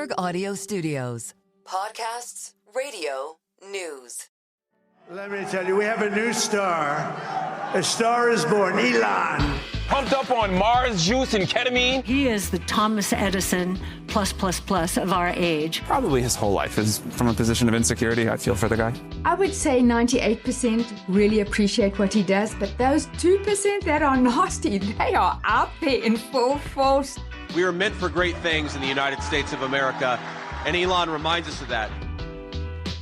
Bloomberg Audio Studios. Podcasts, radio, news. Let me tell you, we have a new star. A star is born, Elon. Pumped up on Mars juice and ketamine. He is the Thomas Edison plus of our age. Probably his whole life is from a position of insecurity. I feel for the guy. I would say 98% really appreciate what he does, but those 2% that are nasty, they are out there in full force. We are meant for great things in the United States of America, and Elon reminds us of that.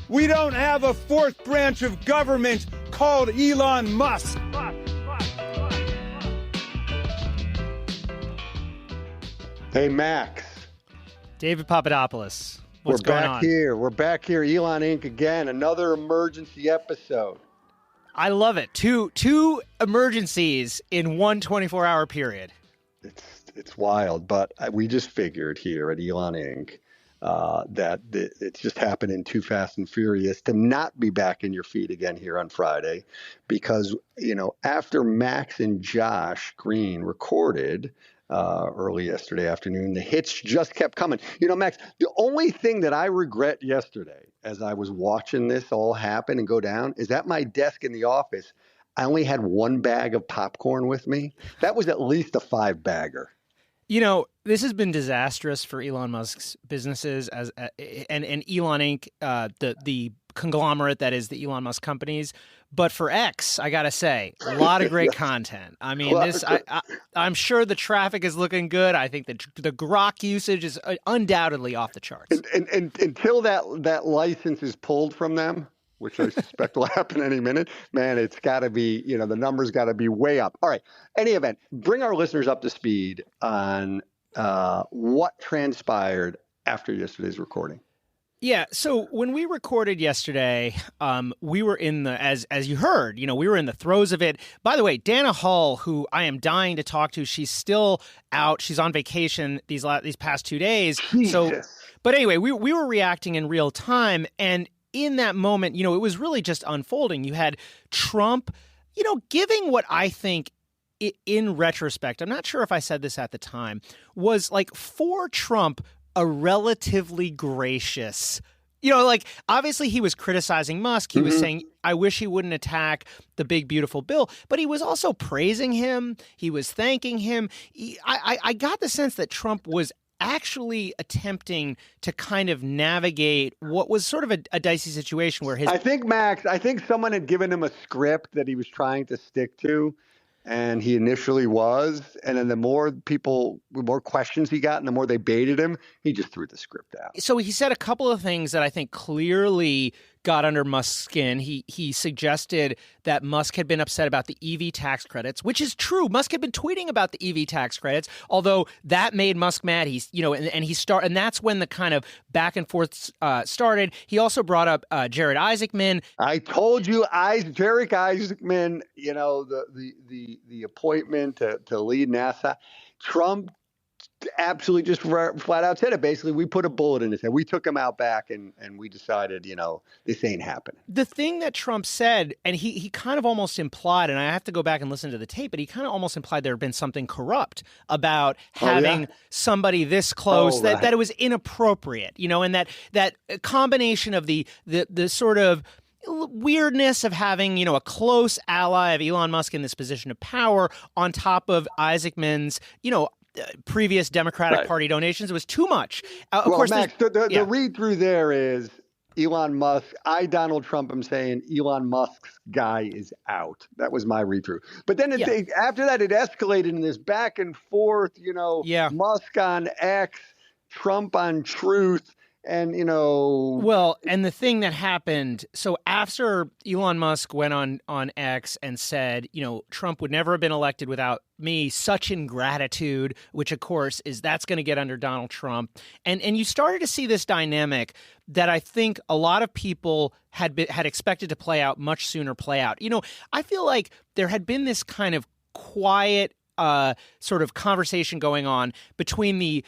We don't have a fourth branch of government called Elon Musk. Hey, Max. David Papadopoulos. What's going on? We're back here. Elon Inc. again. Another emergency episode. I love it. Two emergencies in one 24-hour period. It's wild, but we just figured here at Elon Inc. That it's just happening too fast and furious to not be back in your feed again here on Friday, because, after Max and Josh Green recorded early yesterday afternoon, the hits just kept coming. Max, the only thing that I regret yesterday as I was watching this all happen and go down is at my desk in the office, I only had one bag of popcorn with me. That was at least a 5-bagger. This has been disastrous for Elon Musk's businesses and Elon Inc., the conglomerate that is the Elon Musk companies. But for X, I got to say, a lot of great content. I mean, I'm sure the traffic is looking good. I think the Grok usage is undoubtedly off the charts. And until that license is pulled from them, which I suspect will happen any minute, man, it's got to be, the numbers got to be way up. All right. Any event, bring our listeners up to speed on what transpired after yesterday's recording. Yeah. So when we recorded yesterday, we were in the, as you heard, we were in the throes of it. By the way, Dana Hull, who I am dying to talk to, she's still out. She's on vacation these past 2 days. Jesus. So, but anyway, we were reacting in real time, and in that moment, it was really just unfolding. You had Trump, giving what I think, in retrospect, I'm not sure if I said this at the time, was like for Trump, a relatively gracious, obviously he was criticizing Musk. He was saying, I wish he wouldn't attack the big, beautiful bill, but he was also praising him. He was thanking him. I got the sense that Trump was actually attempting to kind of navigate what was sort of a dicey situation where his... I think someone had given him a script that he was trying to stick to, and he initially was. And then the more questions he got and the more they baited him, he just threw the script out. So he said a couple of things that I think clearly got under Musk's skin. He suggested that Musk had been upset about the EV tax credits, which is true. Musk had been tweeting about the EV tax credits, although that made Musk mad. And that's when the kind of back and forth started. He also brought up Jared Isaacman. I told you, Jared Isaacman, the appointment to lead NASA. Trump absolutely just flat out said it. Basically, we put a bullet in his head. We took him out back and we decided, this ain't happening. The thing that Trump said, and he kind of almost implied, and I have to go back and listen to the tape, but he kind of almost implied there had been something corrupt about having somebody this close, that it was inappropriate, and that combination of the sort of weirdness of having, a close ally of Elon Musk in this position of power on top of Isaacman's, previous Democratic Party donations. It was too much. Of course, Max, the read-through there is Elon Musk. Donald Trump, am saying Elon Musk's guy is out. That was my read-through. But then after that, it escalated in this back and forth, Musk on X, Trump on Truth. And, Well, and the thing that happened, so after Elon Musk went on X and said, Trump would never have been elected without me, such ingratitude, which, of course, that's going to get under Donald Trump. And you started to see this dynamic that I think a lot of people had expected to play out much sooner play out. I feel like there had been this kind of quiet sort of conversation going on between the,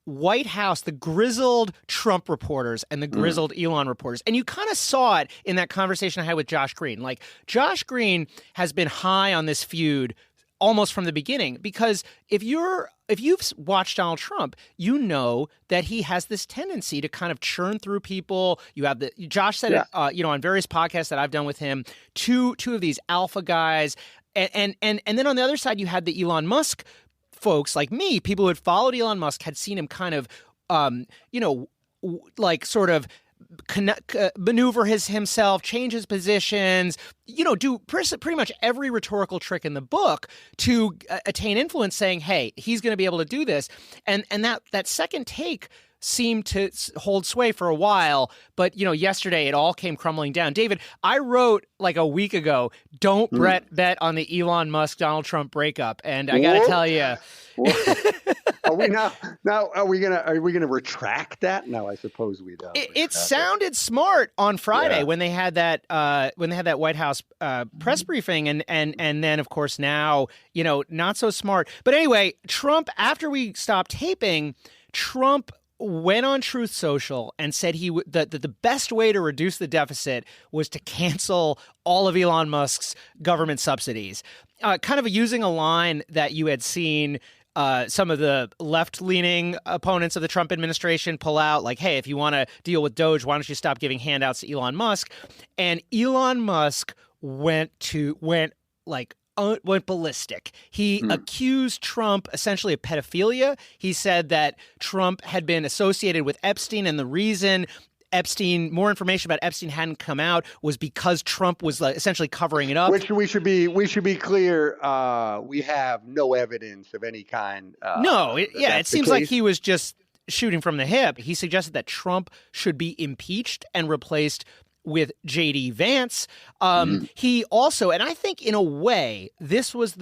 White House, the grizzled Trump reporters and the grizzled Elon reporters. And you kind of saw it in that conversation I had with Josh Green. Josh Green has been high on this feud almost from the beginning, because if you're if you've watched Donald Trump, you know that he has this tendency to kind of churn through people. You have Josh said it, on various podcasts that I've done with him, two of these alpha guys. And then on the other side, you had the Elon Musk folks like me, people who had followed Elon Musk, had seen him kind of, sort of maneuver himself, change his positions, do pretty much every rhetorical trick in the book to attain influence, saying, hey, he's going to be able to do this. And that second take seemed to hold sway for a while. But, yesterday it all came crumbling down. David, I wrote like a week ago, don't bet on the Elon Musk-Donald Trump breakup. And I got to tell you... Are we now? Are we gonna retract that? No, I suppose we don't. It sounded smart on Friday when they had that White House press briefing, and then of course now not so smart. But anyway, Trump, after we stopped taping, Trump went on Truth Social and said that the best way to reduce the deficit was to cancel all of Elon Musk's government subsidies. Kind of using a line that you had seen some of the left-leaning opponents of the Trump administration pull out, like, hey, if you want to deal with Doge, why don't you stop giving handouts to Elon Musk? And Elon Musk went ballistic. He accused Trump essentially of pedophilia. He said that Trump had been associated with Epstein, and the reason more information about Epstein hadn't come out was because Trump was essentially covering it up. Which we should be clear. We have no evidence of any kind. It seems like he was just shooting from the hip. He suggested that Trump should be impeached and replaced with J.D. Vance. He also, and I think in a way, this was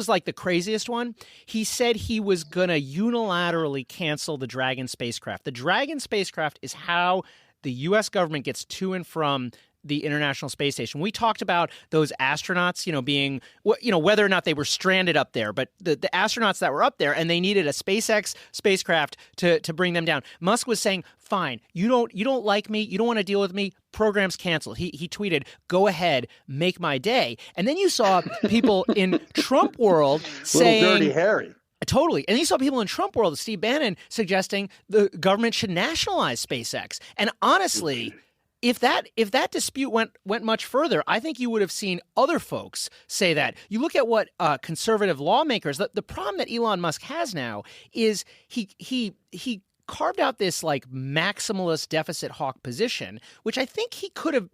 like the craziest one. He said he was going to unilaterally cancel the Dragon spacecraft. The Dragon spacecraft is how the U.S. government gets to and from the International Space Station. We talked about those astronauts, being, whether or not they were stranded up there, but the astronauts that were up there, and they needed a SpaceX spacecraft to bring them down. Musk was saying, fine, you don't like me, you don't want to deal with me, program's canceled. He tweeted, go ahead, make my day. And then you saw people in Trump world saying... Little Dirty Harry. Totally. And you saw people in Trump world, Steve Bannon, suggesting the government should nationalize SpaceX. And honestly... If that dispute went much further, I think you would have seen other folks say that. You look at what conservative lawmakers. The problem that Elon Musk has now is he carved out this like maximalist deficit hawk position, which I think would have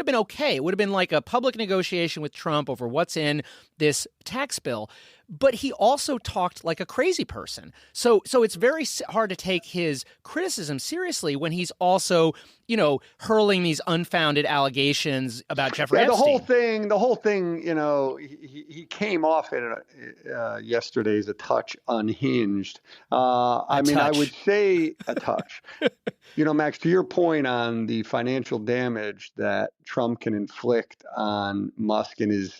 been okay. It would have been like a public negotiation with Trump over what's in this tax bill. But he also talked like a crazy person. So it's very hard to take his criticism seriously when he's also, hurling these unfounded allegations about Jeffrey Epstein. The whole thing, he came off it yesterday as a touch unhinged. I would say a touch. Max, to your point on the financial damage that Trump can inflict on Musk and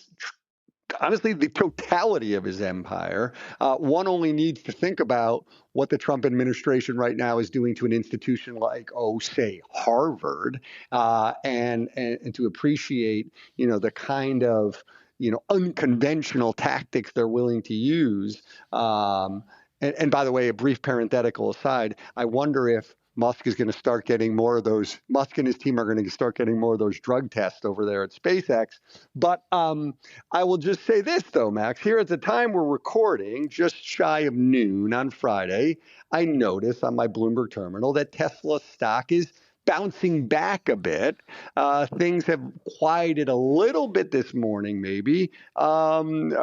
honestly, the totality of his empire, one only needs to think about what the Trump administration right now is doing to an institution like, say, Harvard, and to appreciate, the kind of, unconventional tactics they're willing to use. And by the way, a brief parenthetical aside, I wonder if Musk is going to start getting more of those. Musk and his team are going to start getting more of those drug tests over there at SpaceX. But I will just say this, though, Max. Here at the time we're recording, just shy of noon on Friday, I notice on my Bloomberg terminal that Tesla stock is bouncing back a bit. Things have quieted a little bit this morning, maybe. Maybe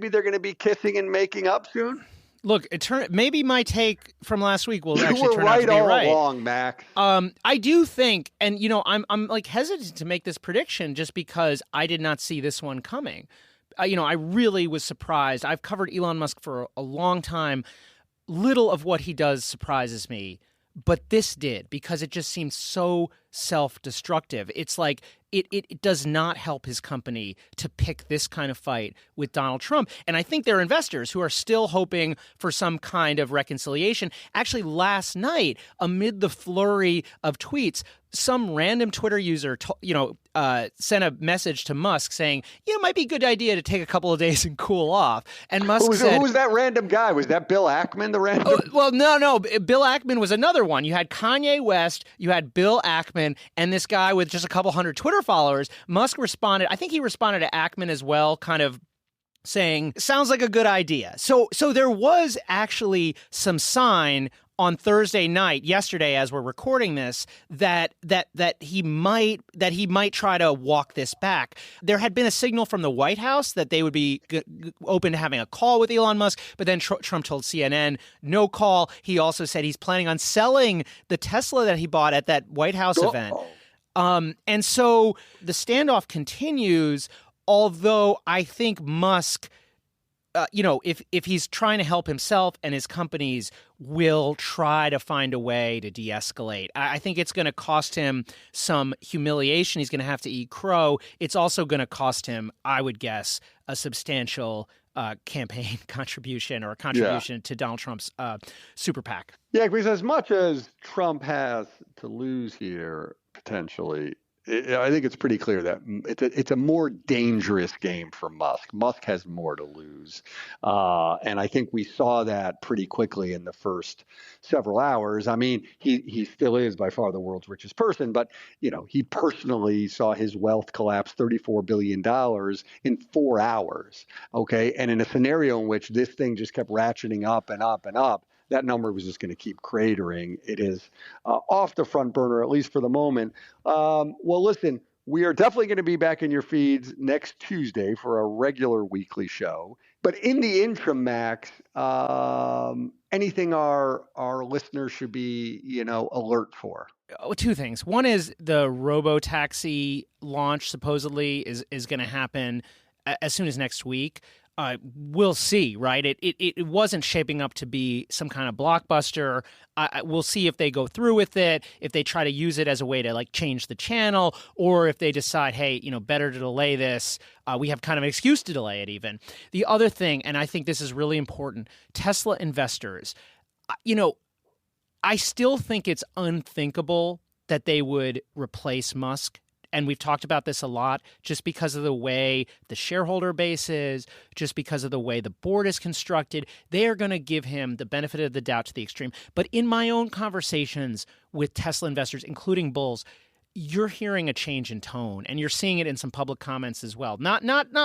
they're going to be kissing and making up soon. Look, maybe my take from last week will actually turn out to be right. You were right all along, Max. I do think, and I'm like hesitant to make this prediction just because I did not see this one coming. I really was surprised. I've covered Elon Musk for a long time. Little of what he does surprises me, but this did because it just seemed so self-destructive. It's like it does not help his company to pick this kind of fight with Donald Trump. And I think there are investors who are still hoping for some kind of reconciliation. Actually, last night, amid the flurry of tweets, some random Twitter user, sent a message to Musk saying, it might be a good idea to take a couple of days and cool off. And Musk said, who was that random guy? Was that Bill Ackman, the random? Oh, well, no. Bill Ackman was another one. You had Kanye West, you had Bill Ackman, and this guy with just a couple hundred Twitter followers. Musk responded. I think he responded to Ackman as well, kind of saying, sounds like a good idea. So there was actually some sign on Thursday night, yesterday, as we're recording this, that he might try to walk this back. There had been a signal from the White House that they would be open to having a call with Elon Musk, but then Trump told CNN no call. He also said he's planning on selling the Tesla that he bought at that White House event. And so the standoff continues, although I think Musk, if he's trying to help himself and his companies, will try to find a way to de-escalate. I think it's going to cost him some humiliation. He's going to have to eat crow. It's also going to cost him, I would guess, a substantial campaign contribution or a contribution to Donald Trump's super PAC. Yeah, because as much as Trump has to lose here, potentially, I think it's pretty clear that it's a more dangerous game for Musk. Musk has more to lose. And I think we saw that pretty quickly in the first several hours. I mean, he still is by far the world's richest person, but, he personally saw his wealth collapse $34 billion in 4 hours. Okay. And in a scenario in which this thing just kept ratcheting up and up and up, that number was just going to keep cratering. It is off the front burner, at least for the moment. Well, listen, we are definitely going to be back in your feeds next Tuesday for a regular weekly show. But in the interim, Max, anything our listeners should be, alert for? Two things. One is the robo-taxi launch supposedly is going to happen as soon as next week. We'll see, right? It wasn't shaping up to be some kind of blockbuster. We'll see if they go through with it, if they try to use it as a way to change the channel, or if they decide, hey, better to delay this. We have kind of an excuse to delay it even. The other thing, and I think this is really important, Tesla investors, I still think it's unthinkable that they would replace Musk. And we've talked about this a lot, just because of the way the shareholder base is, just because of the way the board is constructed. They are going to give him the benefit of the doubt to the extreme. But in my own conversations with Tesla investors, including bulls, you're hearing a change in tone, and you're seeing it in some public comments as well. Not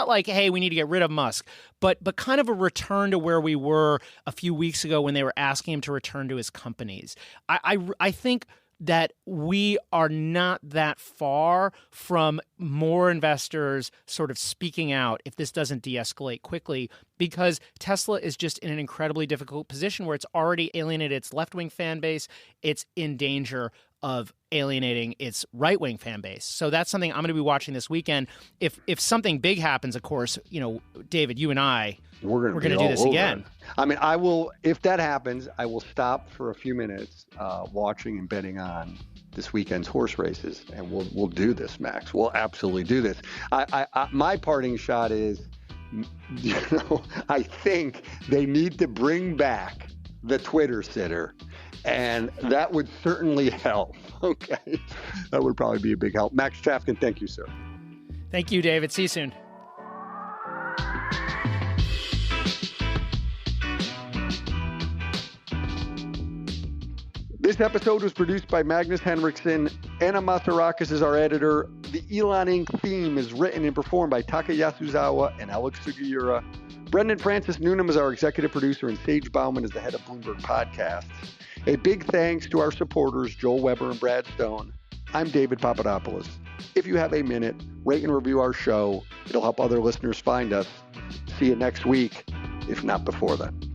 like, hey, we need to get rid of Musk, but kind of a return to where we were a few weeks ago when they were asking him to return to his companies. I think that we are not that far from more investors sort of speaking out if this doesn't de-escalate quickly, because Tesla is just in an incredibly difficult position where it's already alienated its left-wing fan base. It's in danger of alienating its right-wing fan base. So that's something I'm going to be watching this weekend. If something big happens, of course, David, you and I, we're going to do this again. I mean, I will, if that happens, I will stop for a few minutes watching and betting on this weekend's horse races, and we'll do this, Max. We'll absolutely do this. My parting shot is, I think they need to bring back the Twitter sitter, and that would certainly help. Okay, that would probably be a big help. Max Chafkin, thank you, sir. Thank you, David. See you soon. This episode was produced by Magnus Henriksen. Anna Masarakis is our editor. The Elon Inc. theme is written and performed by Taka Yasuzawa and Alex Sugiura. Brendan Francis Noonan is our executive producer, and Sage Bauman is the head of Bloomberg Podcasts. A big thanks to our supporters, Joel Weber and Brad Stone. I'm David Papadopoulos. If you have a minute, rate and review our show. It'll help other listeners find us. See you next week, if not before then.